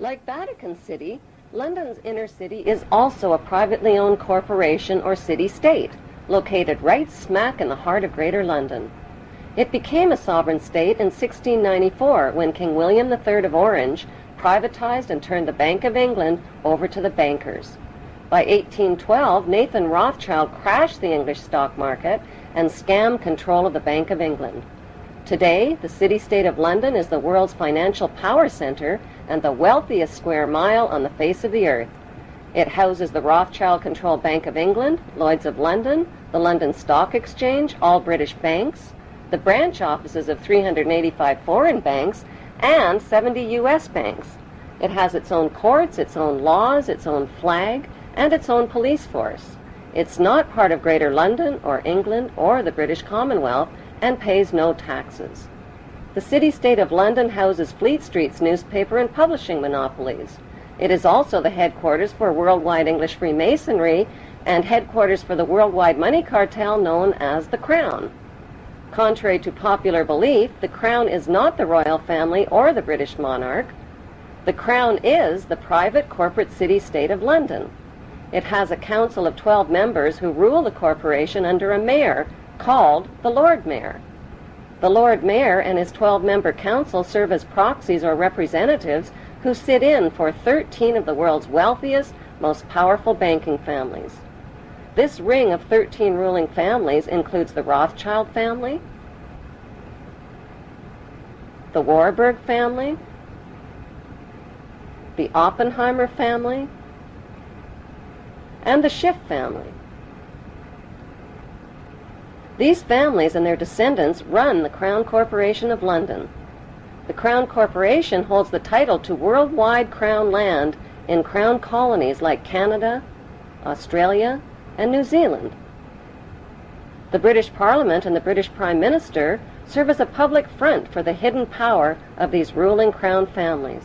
Like Vatican City, London's inner city is also a privately owned corporation or city-state, located right smack in the heart of Greater London. It became a sovereign state in 1694 when King William III of Orange privatized and turned the Bank of England over to the bankers. By 1812, Nathan Rothschild crashed the English stock market and scammed control of the Bank of England. Today, the city-state of London is the world's financial power center and the wealthiest square mile on the face of the earth. It houses the Rothschild-controlled Bank of England, Lloyd's of London, the London Stock Exchange, all British banks, the branch offices of 385 foreign banks, and 70 U.S. banks. It has its own courts, its own laws, its own flag, and its own police force. It's not part of Greater London or England or the British Commonwealth and pays no taxes. The city-state of London houses Fleet Street's newspaper and publishing monopolies. It is also the headquarters for worldwide English Freemasonry and headquarters for the worldwide money cartel known as the Crown. Contrary to popular belief, the Crown is not the royal family or the British monarch. The Crown is the private corporate city-state of London. It has a council of 12 members who rule the corporation under a mayor called the Lord Mayor. The Lord Mayor and his 12-member council serve as proxies or representatives who sit in for 13 of the world's wealthiest, most powerful banking families. This ring of 13 ruling families includes the Rothschild family, the Warburg family, the Oppenheimer family, and the Schiff family. These families and their descendants run the Crown Corporation of London. The Crown Corporation holds the title to worldwide Crown land in Crown colonies like Canada, Australia, and New Zealand. The British Parliament and the British Prime Minister serve as a public front for the hidden power of these ruling Crown families.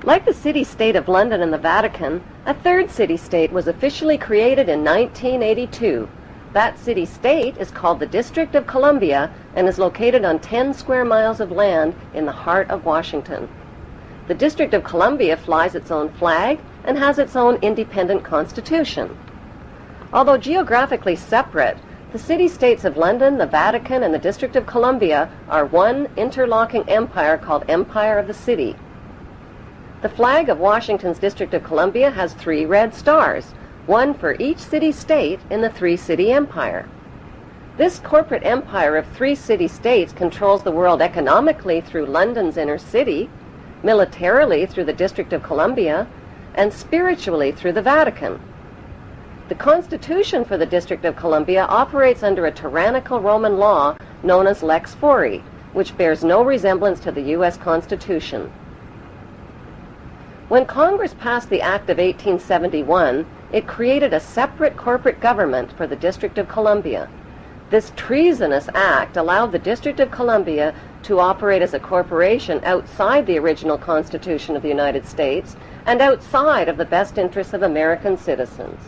Like the city-state of London and the Vatican, a third city-state was officially created in 1982. That city-state is called the District of Columbia and is located on 10 square miles of land in the heart of Washington. The District of Columbia flies its own flag and has its own independent constitution. Although geographically separate, the city-states of London, the Vatican, and the District of Columbia are one interlocking empire called Empire of the City. The flag of Washington's District of Columbia has 3 red stars, one for each city-state in the 3-city empire. This corporate empire of 3 city-states controls the world economically through London's inner city, militarily through the District of Columbia, and spiritually through the Vatican. The Constitution for the District of Columbia operates under a tyrannical Roman law known as Lex Fori, which bears no resemblance to the U.S. Constitution. When Congress passed the Act of 1871, it created a separate corporate government for the District of Columbia. This treasonous act allowed the District of Columbia to operate as a corporation outside the original Constitution of the United States and outside of the best interests of American citizens.